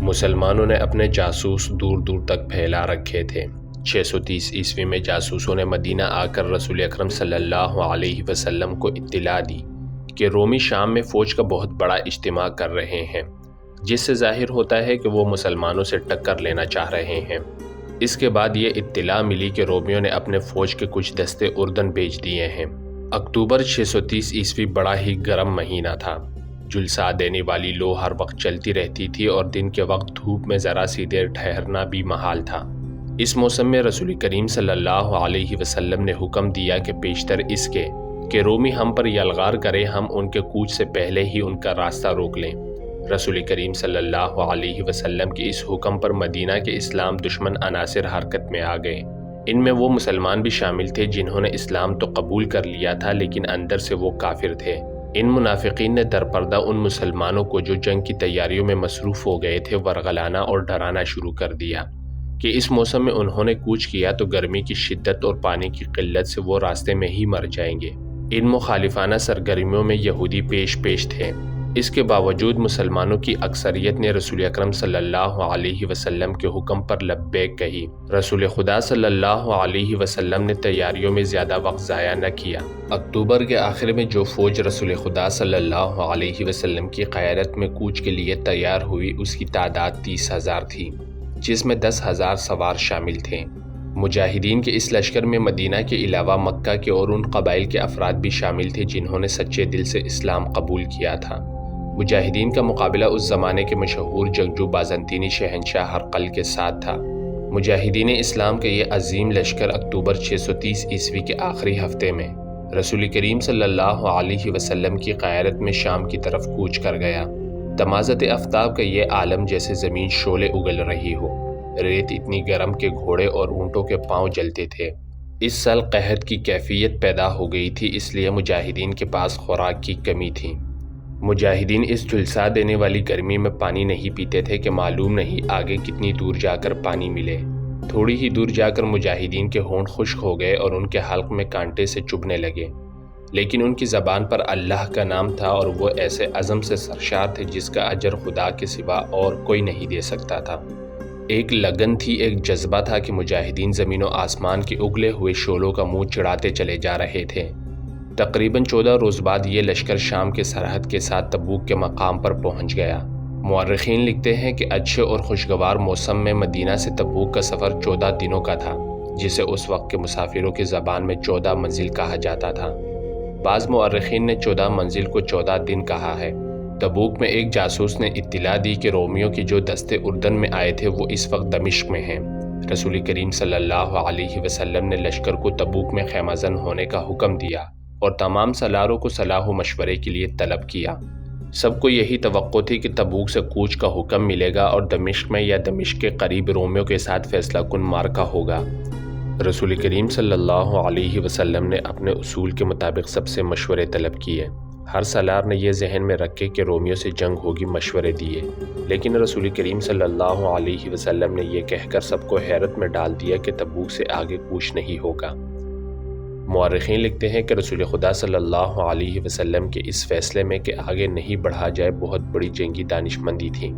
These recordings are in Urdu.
مسلمانوں نے اپنے جاسوس دور دور تک پھیلا رکھے تھے۔ 630 عیسوی میں جاسوسوں نے مدینہ آ کر رسول اکرم صلی اللہ علیہ وسلم کو اطلاع دی کہ رومی شام میں فوج کا بہت بڑا اجتماع کر رہے ہیں، جس سے ظاہر ہوتا ہے کہ وہ مسلمانوں سے ٹکر لینا چاہ رہے ہیں۔ اس کے بعد یہ اطلاع ملی کہ رومیوں نے اپنے فوج کے کچھ دستے اردن بھیج دیے ہیں۔ اکتوبر 630 عیسوی بڑا ہی گرم مہینہ تھا۔ جھلسا دینے والی لو ہر وقت چلتی رہتی تھی اور دن کے وقت دھوپ میں ذرا سی دیر ٹھہرنا بھی محال تھا۔ اس موسم میں رسول کریم صلی اللہ علیہ وسلم نے حکم دیا کہ پیشتر اس کے کہ رومی ہم پر یلغار کرے، ہم ان کے کوچ سے پہلے ہی ان کا راستہ روک لیں۔ رسول کریم صلی اللہ علیہ وسلم کے اس حکم پر مدینہ کے اسلام دشمن عناصر حرکت میں آ گئے۔ ان میں وہ مسلمان بھی شامل تھے جنہوں نے اسلام تو قبول کر لیا تھا لیکن اندر سے وہ کافر تھے۔ ان منافقین نے درپردہ ان مسلمانوں کو جو جنگ کی تیاریوں میں مصروف ہو گئے تھے ورغلانا اور ڈرانا شروع کر دیا کہ اس موسم میں انہوں نے کوچ کیا تو گرمی کی شدت اور پانی کی قلت سے وہ راستے میں ہی مر جائیں گے۔ ان مخالفانہ سرگرمیوں میں یہودی پیش تھے۔ اس کے باوجود مسلمانوں کی اکثریت نے رسول اکرم صلی اللہ علیہ وسلم کے حکم پر لبیک کہی۔ رسول خدا صلی اللہ علیہ وسلم نے تیاریوں میں زیادہ وقت ضائع نہ کیا۔ اکتوبر کے آخر میں جو فوج رسول خدا صلی اللہ علیہ وسلم کی قیادت میں کوچ کے لیے تیار ہوئی اس کی تعداد 30,000 تھی، جس میں 10,000 سوار شامل تھے۔ مجاہدین کے اس لشکر میں مدینہ کے علاوہ مکہ کے اور ان قبائل کے افراد بھی شامل تھے جنہوں نے سچے دل سے اسلام قبول کیا تھا۔ مجاہدین کا مقابلہ اس زمانے کے مشہور جنگجو بازنطینی شہنشاہ ہرقل کے ساتھ تھا۔ مجاہدین اسلام کا یہ عظیم لشکر اکتوبر 630 عیسوی کے آخری ہفتے میں رسول کریم صلی اللہ علیہ وسلم کی قیادت میں شام کی طرف کوچ کر گیا۔ تمازت آفتاب کا یہ عالم جیسے زمین شعلے اگل رہی ہو، ریت اتنی گرم کہ گھوڑے اور اونٹوں کے پاؤں جلتے تھے۔ اس سال قحط کی کیفیت پیدا ہو گئی تھی، اس لیے مجاہدین کے پاس خوراک کی کمی تھی۔ مجاہدین اس جھلسا دینے والی گرمی میں پانی نہیں پیتے تھے کہ معلوم نہیں آگے کتنی دور جا کر پانی ملے۔ تھوڑی ہی دور جا کر مجاہدین کے ہونٹ خشک ہو گئے اور ان کے حلق میں کانٹے سے چبھنے لگے، لیکن ان کی زبان پر اللہ کا نام تھا اور وہ ایسے عزم سے سرشار تھے جس کا اجر خدا کے سوا اور کوئی نہیں دے سکتا تھا۔ ایک لگن تھی، ایک جذبہ تھا کہ مجاہدین زمین و آسمان کے اگلے ہوئے شعلوں کا منہ چڑھاتے چلے جا رہے تھے۔ تقریباً 14 روز بعد یہ لشکر شام کے سرحد کے ساتھ تبوک کے مقام پر پہنچ گیا۔ مورخین لکھتے ہیں کہ اچھے اور خوشگوار موسم میں مدینہ سے تبوک کا سفر 14 دنوں کا تھا، جسے اس وقت کے مسافروں کی زبان میں 14 منزل کہا جاتا تھا۔ بعض مورخین نے 14 منزل کو 14 دن کہا ہے۔ تبوک میں ایک جاسوس نے اطلاع دی کہ رومیوں کی جو دستے اردن میں آئے تھے وہ اس وقت دمشق میں ہیں۔ رسول کریم صلی اللہ علیہ وسلم نے لشکر کو تبوک میں خیمہ زن ہونے کا حکم دیا اور تمام سالاروں کو صلاح و مشورے کے لیے طلب کیا۔ سب کو یہی توقع تھی کہ تبوک سے کوچ کا حکم ملے گا اور دمشق میں یا دمشق کے قریب رومیوں کے ساتھ فیصلہ کن معرکہ ہوگا۔ رسول کریم صلی اللہ علیہ وسلم نے اپنے اصول کے مطابق سب سے مشورے طلب کیے۔ ہر سالار نے یہ ذہن میں رکھے کہ رومیوں سے جنگ ہوگی مشورے دیے، لیکن رسول کریم صلی اللہ علیہ وسلم نے یہ کہہ کر سب کو حیرت میں ڈال دیا کہ تبوک سے آگے کوچ نہیں ہوگا۔ مورخین لکھتے ہیں کہ رسول خدا صلی اللہ علیہ وسلم کے اس فیصلے میں کہ آگے نہیں بڑھا جائے بہت بڑی جنگی دانش مندی تھی۔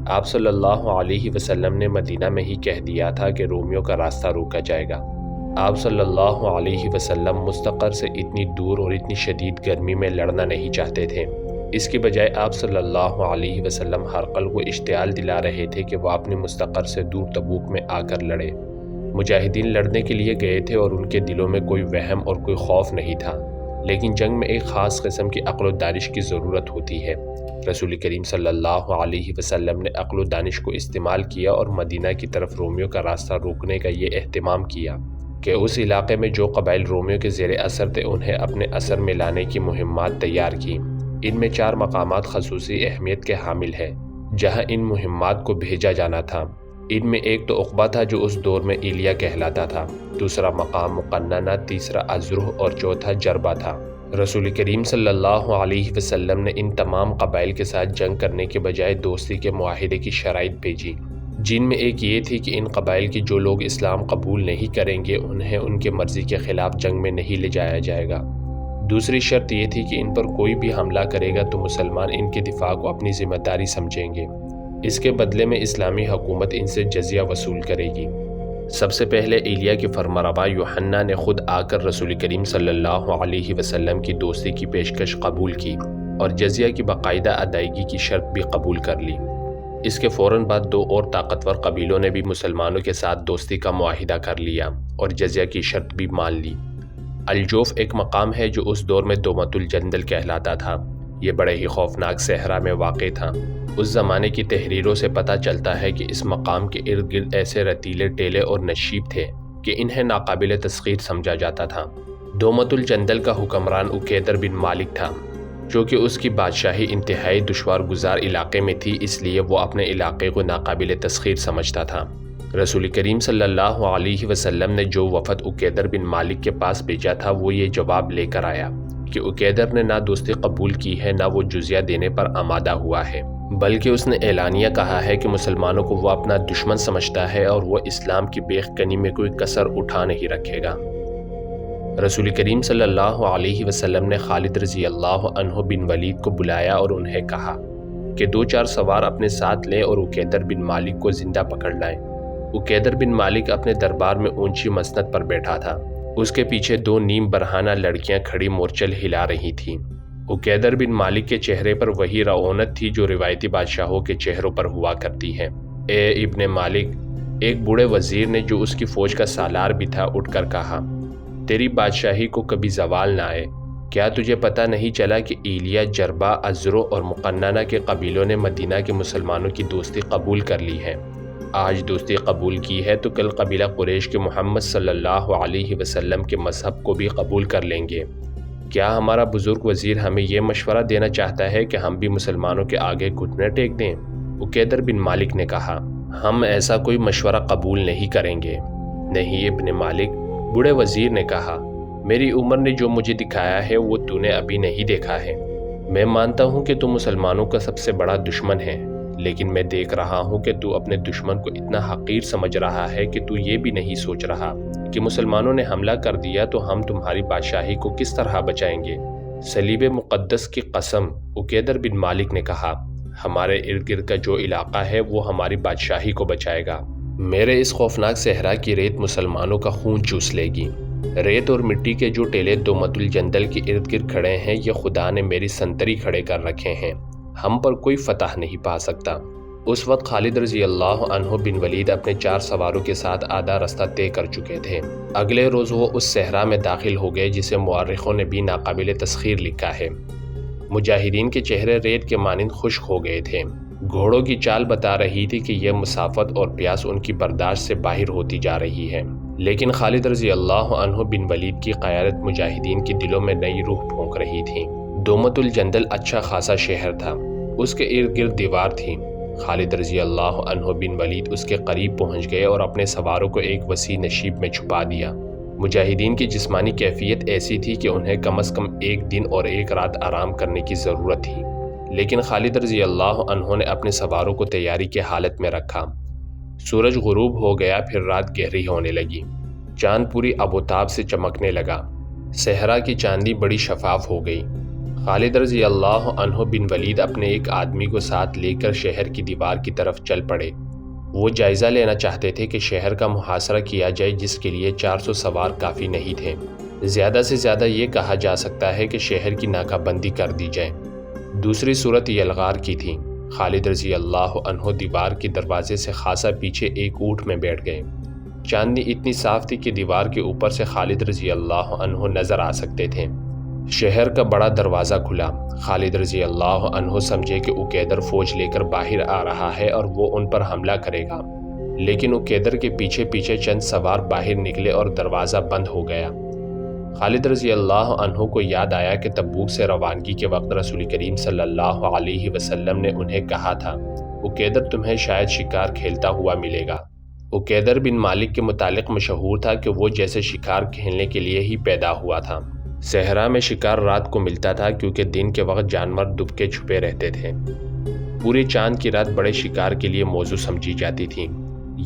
آپ صلی اللہ علیہ وسلم نے مدینہ میں ہی کہہ دیا تھا کہ رومیوں کا راستہ روکا جائے گا۔ آپ صلی اللہ علیہ وسلم مستقر سے اتنی دور اور اتنی شدید گرمی میں لڑنا نہیں چاہتے تھے۔ اس کی بجائے آپ صلی اللہ علیہ وسلم ہرقل کو اشتعال دلا رہے تھے کہ وہ اپنے مستقر سے دور تبوک میں آ کر لڑے۔ مجاہدین لڑنے کے لیے گئے تھے اور ان کے دلوں میں کوئی وہم اور کوئی خوف نہیں تھا، لیکن جنگ میں ایک خاص قسم کی عقل و دانش کی ضرورت ہوتی ہے۔ رسول کریم صلی اللہ علیہ وسلم نے عقل و دانش کو استعمال کیا اور مدینہ کی طرف رومیوں کا راستہ روکنے کا یہ اہتمام کیا کہ اس علاقے میں جو قبائل رومیوں کے زیر اثر تھے انہیں اپنے اثر میں لانے کی مہمات تیار کی۔ ان میں 4 مقامات خصوصی اہمیت کے حامل ہیں جہاں ان مہمات کو بھیجا جانا تھا۔ ان میں ایک تو عقبہ تھا جو اس دور میں ایلیا کہلاتا تھا، دوسرا مقام مقننہ، تیسرا ازرح اور چوتھا جربہ تھا۔ رسول کریم صلی اللہ علیہ وسلم نے ان تمام قبائل کے ساتھ جنگ کرنے کے بجائے دوستی کے معاہدے کی شرائط بھیجی، جن میں ایک یہ تھی کہ ان قبائل کے جو لوگ اسلام قبول نہیں کریں گے انہیں ان کے مرضی کے خلاف جنگ میں نہیں لے جایا جائے گا۔ دوسری شرط یہ تھی کہ ان پر کوئی بھی حملہ کرے گا تو مسلمان ان کے دفاع کو اپنی ذمہ داری سمجھیں گے۔ اس کے بدلے میں اسلامی حکومت ان سے جزیہ وصول کرے گی۔ سب سے پہلے ایلیاہ کے فرمانروا یوحنا نے خود آ کر رسول کریم صلی اللہ علیہ وسلم کی دوستی کی پیشکش قبول کی اور جزیہ کی باقاعدہ ادائیگی کی شرط بھی قبول کر لی۔ اس کے فوراً بعد دو اور طاقتور قبیلوں نے بھی مسلمانوں کے ساتھ دوستی کا معاہدہ کر لیا اور جزیہ کی شرط بھی مان لی۔ الجوف ایک مقام ہے جو اس دور میں دومت الجندل کہلاتا تھا۔ یہ بڑے ہی خوفناک صحرا میں واقع تھا۔ اس زمانے کی تحریروں سے پتہ چلتا ہے کہ اس مقام کے ارد گرد ایسے رتیلے ٹیلے اور نشیب تھے کہ انہیں ناقابل تسخیر سمجھا جاتا تھا۔ دومت الجندل کا حکمران عقیدر بن مالک تھا۔ چونکہ اس کی بادشاہی انتہائی دشوار گزار علاقے میں تھی، اس لیے وہ اپنے علاقے کو ناقابل تسخیر سمجھتا تھا۔ رسول کریم صلی اللہ علیہ وسلم نے جو وفد عقیدر بن مالک کے پاس بھیجا تھا وہ یہ جواب لے کر آیا کہ عقیدر نے نہ دوستی قبول کی ہے نہ وہ جزیہ دینے پر آمادہ ہوا ہے، بلکہ اس نے اعلانیہ کہا ہے کہ مسلمانوں کو وہ اپنا دشمن سمجھتا ہے اور وہ اسلام کی بیخ کنی میں کوئی کسر اٹھا نہیں رکھے گا۔ رسول کریم صلی اللہ علیہ وسلم نے خالد رضی اللہ عنہ بن ولید کو بلایا اور انہیں کہا کہ 2-4 سوار اپنے ساتھ لیں اور عقیدر بن مالک کو زندہ پکڑ لائیں۔ عقیدر بن مالک اپنے دربار میں اونچی مسند پر بیٹھا تھا۔ اس کے پیچھے 2 نیم برہنہ لڑکیاں کھڑی مورچل ہلا رہی تھیں۔ عقیدر بن مالک کے چہرے پر وہی رعونت تھی جو روایتی بادشاہوں کے چہروں پر ہوا کرتی ہے۔ اے ابن مالک، ایک بوڑھے وزیر نے جو اس کی فوج کا سالار بھی تھا اٹھ کر کہا، تیری بادشاہی کو کبھی زوال نہ آئے۔ کیا تجھے پتہ نہیں چلا کہ ایلیہ، جربا، عزرو اور مقننہ کے قبیلوں نے مدینہ کے مسلمانوں کی دوستی قبول کر لی ہے؟ آج دوستی قبول کی ہے تو کل قبیلہ قریش کے محمد صلی اللہ علیہ وسلم کے مذہب کو بھی قبول کر لیں گے۔ کیا ہمارا بزرگ وزیر ہمیں یہ مشورہ دینا چاہتا ہے کہ ہم بھی مسلمانوں کے آگے گھٹنے ٹیک دیں؟ عقیدر بن مالک نے کہا، ہم ایسا کوئی مشورہ قبول نہیں کریں گے۔ نہیں ابن مالک، بوڑھے وزیر نے کہا، میری عمر نے جو مجھے دکھایا ہے وہ تو نے ابھی نہیں دیکھا ہے۔ میں مانتا ہوں کہ تو مسلمانوں کا سب سے بڑا دشمن ہے، لیکن میں دیکھ رہا ہوں کہ تو اپنے دشمن کو اتنا حقیر سمجھ رہا ہے کہ تو یہ بھی نہیں سوچ رہا کہ مسلمانوں نے حملہ کر دیا تو ہم تمہاری بادشاہی کو کس طرح بچائیں گے۔ صلیب مقدس کی قسم، عقیدر بن مالک نے کہا، ہمارے ارد گرد کا جو علاقہ ہے وہ ہماری بادشاہی کو بچائے گا۔ میرے اس خوفناک صحرا کی ریت مسلمانوں کا خون چوس لے گی۔ ریت اور مٹی کے جو ٹیلے دومت الجندل کے ارد گرد کھڑے ہیں یہ خدا نے میری سنتری کھڑے کر رکھے ہیں، ہم پر کوئی فتح نہیں پا سکتا۔ اس وقت خالد رضی اللہ عنہ بن ولید اپنے 4 سواروں کے ساتھ آدھا رستہ طے کر چکے تھے۔ اگلے روز وہ اس صحرا میں داخل ہو گئے جسے مورخوں نے بھی ناقابل تسخیر لکھا ہے۔ مجاہدین کے چہرے ریت کے مانند خشک ہو گئے تھے۔ گھوڑوں کی چال بتا رہی تھی کہ یہ مسافت اور پیاس ان کی برداشت سے باہر ہوتی جا رہی ہے، لیکن خالد رضی اللہ عنہ بن ولید کی قیادت مجاہدین کے دلوں میں نئی روح پھونک رہی تھی۔ دومت الجندل اچھا خاصا شہر تھا، اس کے ارد گرد دیوار تھی۔ خالد رضی اللہ عنہ بن ولید اس کے قریب پہنچ گئے اور اپنے سواروں کو ایک وسیع نشیب میں چھپا دیا۔ مجاہدین کی جسمانی کیفیت ایسی تھی کہ انہیں کم از کم 1 دن اور 1 رات آرام کرنے کی ضرورت تھی، لیکن خالد رضی اللہ عنہ نے اپنے سواروں کو تیاری کی حالت میں رکھا۔ سورج غروب ہو گیا، پھر رات گہری ہونے لگی، چاند پوری آبوتاب سے چمکنے لگا، صحرا کی چاندنی بڑی شفاف ہو گئی۔ خالد رضی اللہ عنہ بن ولید اپنے ایک آدمی کو ساتھ لے کر شہر کی دیوار کی طرف چل پڑے۔ وہ جائزہ لینا چاہتے تھے کہ شہر کا محاصرہ کیا جائے، جس کے لیے 400 سوار کافی نہیں تھے۔ زیادہ سے زیادہ یہ کہا جا سکتا ہے کہ شہر کی ناکہ بندی کر دی جائے۔ دوسری صورت یلغار کی تھی۔ خالد رضی اللہ عنہ دیوار کے دروازے سے خاصا پیچھے ایک اونٹ میں بیٹھ گئے۔ چاندنی اتنی صاف تھی کہ دیوار کے اوپر سے خالد رضی اللہ عنہ نظر آ سکتے تھے۔ شہر کا بڑا دروازہ کھلا۔ خالد رضی اللہ عنہ سمجھے کہ عقیدر فوج لے کر باہر آ رہا ہے اور وہ ان پر حملہ کرے گا، لیکن عقیدر کے پیچھے پیچھے چند سوار باہر نکلے اور دروازہ بند ہو گیا۔ خالد رضی اللہ عنہ کو یاد آیا کہ تبوک سے روانگی کے وقت رسول کریم صلی اللہ علیہ وسلم نے انہیں کہا تھا، عقیدر تمہیں شاید شکار کھیلتا ہوا ملے گا۔ عقیدر بن مالک کے متعلق مشہور تھا کہ وہ جیسے شکار کھیلنے کے لیے ہی پیدا ہوا تھا۔ صحرا میں شکار رات کو ملتا تھا کیونکہ دن کے وقت جانور دبکے چھپے رہتے تھے۔ پوری چاند کی رات بڑے شکار کے لیے موزوں سمجھی جاتی تھی۔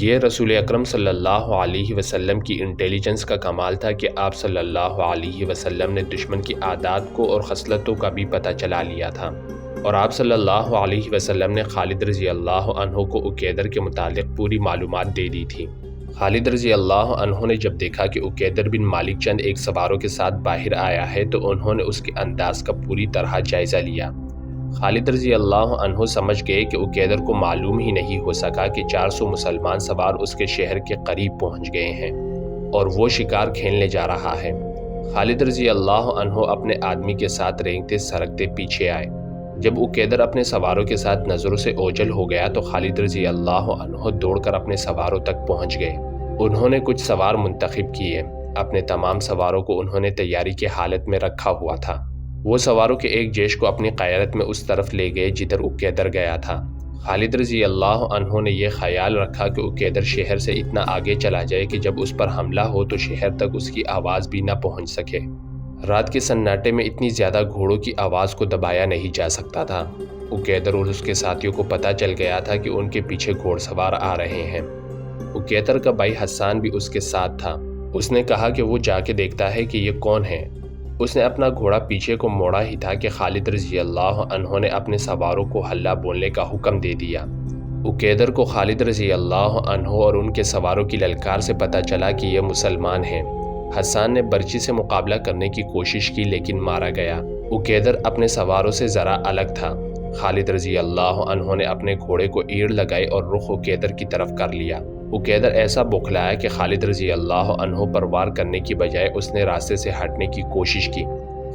یہ رسول اکرم صلی اللہ علیہ وسلم کی انٹیلیجنس کا کمال تھا کہ آپ صلی اللہ علیہ وسلم نے دشمن کی عادات کو اور خصلتوں کا بھی پتہ چلا لیا تھا۔ اور آپ صلی اللہ علیہ وسلم نے خالد رضی اللہ عنہ کو عقیدر کے متعلق پوری معلومات دے دی تھی۔ خالد رضی اللہ عنہ نے جب دیکھا کہ عقیدر بن مالک چند ایک سواروں کے ساتھ باہر آیا ہے تو انہوں نے اس کے انداز کا پوری طرح جائزہ لیا۔ خالد رضی اللہ عنہ سمجھ گئے کہ عقیدر کو معلوم ہی نہیں ہو سکا کہ 400 مسلمان سوار اس کے شہر کے قریب پہنچ گئے ہیں اور وہ شکار کھیلنے جا رہا ہے۔ خالد رضی اللہ عنہ اپنے آدمی کے ساتھ رینگتے سرکتے پیچھے آئے۔ جب عقیدر اپنے سواروں کے ساتھ نظروں سے اوجھل ہو گیا تو خالد رضی اللہ عنہ دوڑ کر اپنے سواروں تک پہنچ گئے۔ انہوں نے کچھ سوار منتخب کیے۔ اپنے تمام سواروں کو انہوں نے تیاری کی حالت میں رکھا ہوا تھا۔ وہ سواروں کے ایک جیش کو اپنی قیادت میں اس طرف لے گئے جدھر عقیدر گیا تھا۔ خالد رضی اللہ عنہ نے یہ خیال رکھا کہ عقیدر شہر سے اتنا آگے چلا جائے کہ جب اس پر حملہ ہو تو شہر تک اس کی آواز بھی نہ پہنچ سکے۔ رات کے سناٹے میں اتنی زیادہ گھوڑوں کی آواز کو دبایا نہیں جا سکتا تھا۔ عقیدر اور اس کے ساتھیوں کو پتہ چل گیا تھا کہ ان کے پیچھے گھوڑ سوار آ رہے ہیں۔ عقیدر کا بھائی حسان بھی اس کے ساتھ تھا۔ اس نے کہا کہ وہ جا کے دیکھتا ہے کہ یہ کون ہے۔ اس نے اپنا گھوڑا پیچھے کو موڑا ہی تھا کہ خالد رضی اللہ عنہ نے اپنے سواروں کو ہلہ بولنے کا حکم دے دیا۔ عقیدر کو خالد رضی اللہ عنہ اور ان کے سواروں کی للکار سے پتہ چلا کہ یہ مسلمان ہیں۔ حسان نے برچی سے مقابلہ کرنے کی کوشش کی لیکن مارا گیا۔ عقیدر اپنے سواروں سے ذرا الگ تھا۔ خالد رضی اللہ عنہ نے اپنے گھوڑے کو ایڑ لگائی اور رخ عقیدر کی طرف کر لیا۔ عقیدر ایسا بوکھلایا کہ خالد رضی اللہ عنہ پر وار کرنے کی بجائے اس نے راستے سے ہٹنے کی کوشش کی۔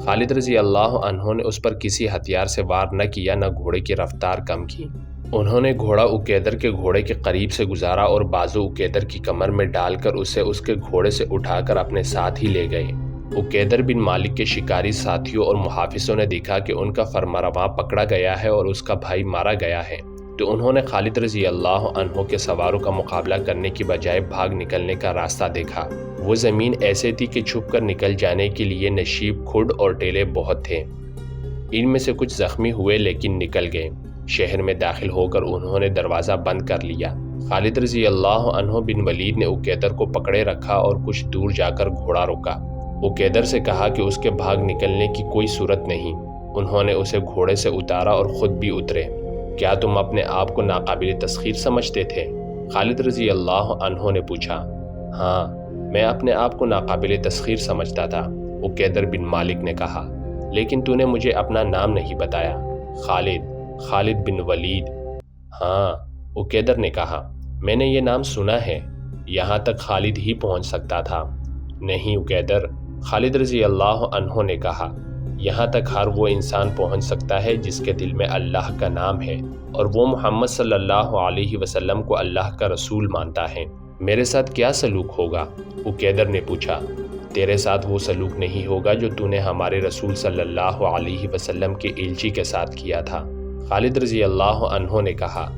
خالد رضی اللہ عنہ نے اس پر کسی ہتھیار سے وار نہ کیا نہ گھوڑے کی رفتار کم کی۔ انہوں نے گھوڑا عقیدر کے گھوڑے کے قریب سے گزارا اور بازو عقیدر کی کمر میں ڈال کر اسے اس کے گھوڑے سے اٹھا کر اپنے ساتھ ہی لے گئے۔ عقیدر بن مالک کے شکاری ساتھیوں اور محافظوں نے دیکھا کہ ان کا فرمانروا پکڑا گیا ہے اور اس کا بھائی مارا گیا ہے تو انہوں نے خالد رضی اللہ عنہ کے سواروں کا مقابلہ کرنے کی بجائے بھاگ نکلنے کا راستہ دیکھا۔ وہ زمین ایسے تھی کہ چھپ کر نکل جانے کے لیے نشیب کھڈ اور ٹیلے بہت تھے۔ ان میں سے کچھ زخمی ہوئے لیکن نکل گئے۔ شہر میں داخل ہو کر انہوں نے دروازہ بند کر لیا۔ خالد رضی اللہ عنہ بن ولید نے عقیدر کو پکڑے رکھا اور کچھ دور جا کر گھوڑا روکا۔ عقیدر سے کہا کہ اس کے بھاگ نکلنے کی کوئی صورت نہیں۔ انہوں نے اسے گھوڑے سے اتارا اور خود بھی اترے۔ کیا تم اپنے آپ کو ناقابل تسخیر سمجھتے تھے؟ خالد رضی اللہ عنہ نے پوچھا۔ ہاں، میں اپنے آپ کو ناقابل تسخیر سمجھتا تھا، عقیدر بن مالک نے کہا، لیکن تو نے مجھے اپنا نام نہیں بتایا۔ خالد بن ولید۔ ہاں، عقیدر نے کہا، میں نے یہ نام سنا ہے، یہاں تک خالد ہی پہنچ سکتا تھا۔ نہیں عقیدر، خالد رضی اللہ عنہ نے کہا، یہاں تک ہر وہ انسان پہنچ سکتا ہے جس کے دل میں اللہ کا نام ہے اور وہ محمد صلی اللہ علیہ وسلم کو اللہ کا رسول مانتا ہے۔ میرے ساتھ کیا سلوک ہوگا؟ عقیدر نے پوچھا۔ تیرے ساتھ وہ سلوک نہیں ہوگا جو تو نے ہمارے رسول صلی اللہ علیہ وسلم کے ایلچی کے ساتھ کیا تھا۔ خالد رضی اللہ عنہ نے کہا،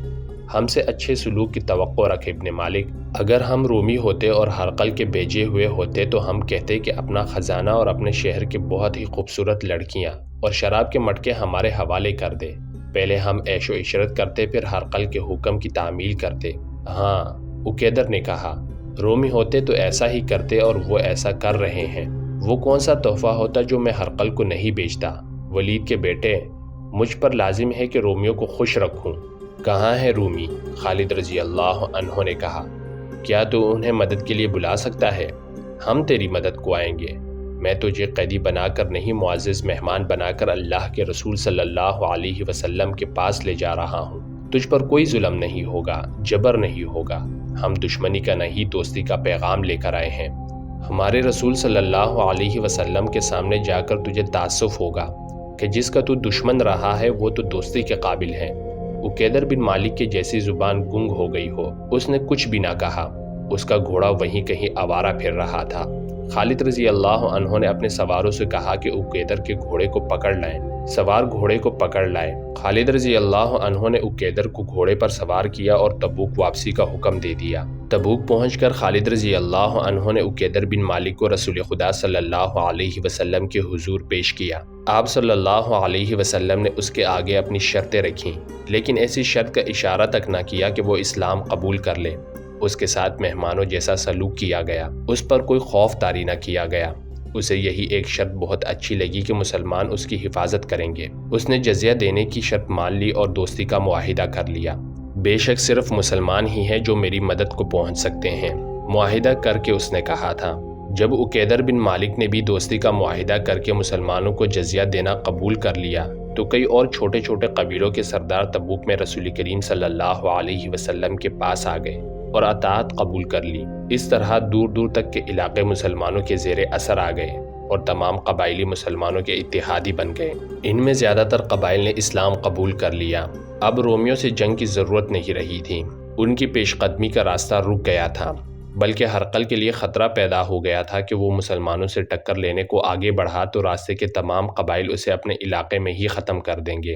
ہم سے اچھے سلوک کی توقع رکھ ابن مالک۔ اگر ہم رومی ہوتے اور ہرقل کے بھیجے ہوئے ہوتے تو ہم کہتے کہ اپنا خزانہ اور اپنے شہر کی بہت ہی خوبصورت لڑکیاں اور شراب کے مٹکے ہمارے حوالے کر دے۔ پہلے ہم عیش و عشرت کرتے پھر ہرقل کے حکم کی تعمیل کرتے۔ ہاں، عقیدر نے کہا، رومی ہوتے تو ایسا ہی کرتے اور وہ ایسا کر رہے ہیں۔ وہ کون سا تحفہ ہوتا جو میں ہرقل کو نہیں بیچتا؟ ولید کے بیٹے، مجھ پر لازم ہے کہ رومیوں کو خوش رکھوں۔ کہاں ہے رومی؟ خالد رضی اللہ عنہ نے کہا، کیا تو انہیں مدد کے لیے بلا سکتا ہے؟ ہم تیری مدد کو آئیں گے۔ میں تجھے قیدی بنا کر نہیں، معزز مہمان بنا کر اللہ کے رسول صلی اللہ علیہ وسلم کے پاس لے جا رہا ہوں۔ تجھ پر کوئی ظلم نہیں ہوگا، جبر نہیں ہوگا۔ ہم دشمنی کا نہیں دوستی کا پیغام لے کر آئے ہیں۔ ہمارے رسول صلی اللہ علیہ وسلم کے سامنے جا کر تجھے تاسف ہوگا کہ جس کا تو دشمن رہا ہے وہ تو دوستی کے قابل ہے۔ عقیدر بن مالک کی جیسی زبان گنگ ہو گئی ہو، اس نے کچھ بھی نہ کہا۔ اس کا گھوڑا وہیں کہیں آوارہ پھر رہا تھا۔ خالد رضی اللہ عنہ نے اپنے سواروں سے کہا کہ عقیدر کے گھوڑے کو پکڑ لائیں۔ سوار گھوڑے کو پکڑ لائے۔ خالد رضی اللہ عنہ نے عقیدر کو گھوڑے پر سوار کیا اور تبوک واپسی کا حکم دے دیا۔ تبوک پہنچ کر خالد رضی اللہ عنہ نے عقیدر بن مالک کو رسول خدا صلی اللہ علیہ وسلم کے حضور پیش کیا۔ آپ صلی اللہ علیہ وسلم نے اس کے آگے اپنی شرطیں رکھیں، لیکن ایسی شرط کا اشارہ تک نہ کیا کہ وہ اسلام قبول کر لے۔ اس کے ساتھ مہمانوں جیسا سلوک کیا گیا، اس پر کوئی خوف طاری نہ کیا گیا۔ اسے یہی ایک شرط بہت اچھی لگی کہ مسلمان اس کی حفاظت کریں گے۔ اس نے جزیہ دینے کی شرط مان لی اور دوستی کا معاہدہ کر لیا۔ بے شک صرف مسلمان ہی ہیں جو میری مدد کو پہنچ سکتے ہیں، معاہدہ کر کے اس نے کہا تھا۔ جب عقیدر بن مالک نے بھی دوستی کا معاہدہ کر کے مسلمانوں کو جزیہ دینا قبول کر لیا تو کئی اور چھوٹے چھوٹے قبیلوں کے سردار تبوک میں رسول کریم صلی اللہ علیہ وسلم کے پاس آ گئے اور اطاعت قبول کر لی۔ اس طرح دور دور تک کے علاقے مسلمانوں کے زیر اثر آ گئے اور تمام قبائلی مسلمانوں کے اتحادی بن گئے۔ ان میں زیادہ تر قبائل نے اسلام قبول کر لیا۔ اب رومیوں سے جنگ کی ضرورت نہیں رہی تھی، ان کی پیش قدمی کا راستہ رک گیا تھا، بلکہ ہرقل کے لیے خطرہ پیدا ہو گیا تھا کہ وہ مسلمانوں سے ٹکر لینے کو آگے بڑھا تو راستے کے تمام قبائل اسے اپنے علاقے میں ہی ختم کر دیں گے۔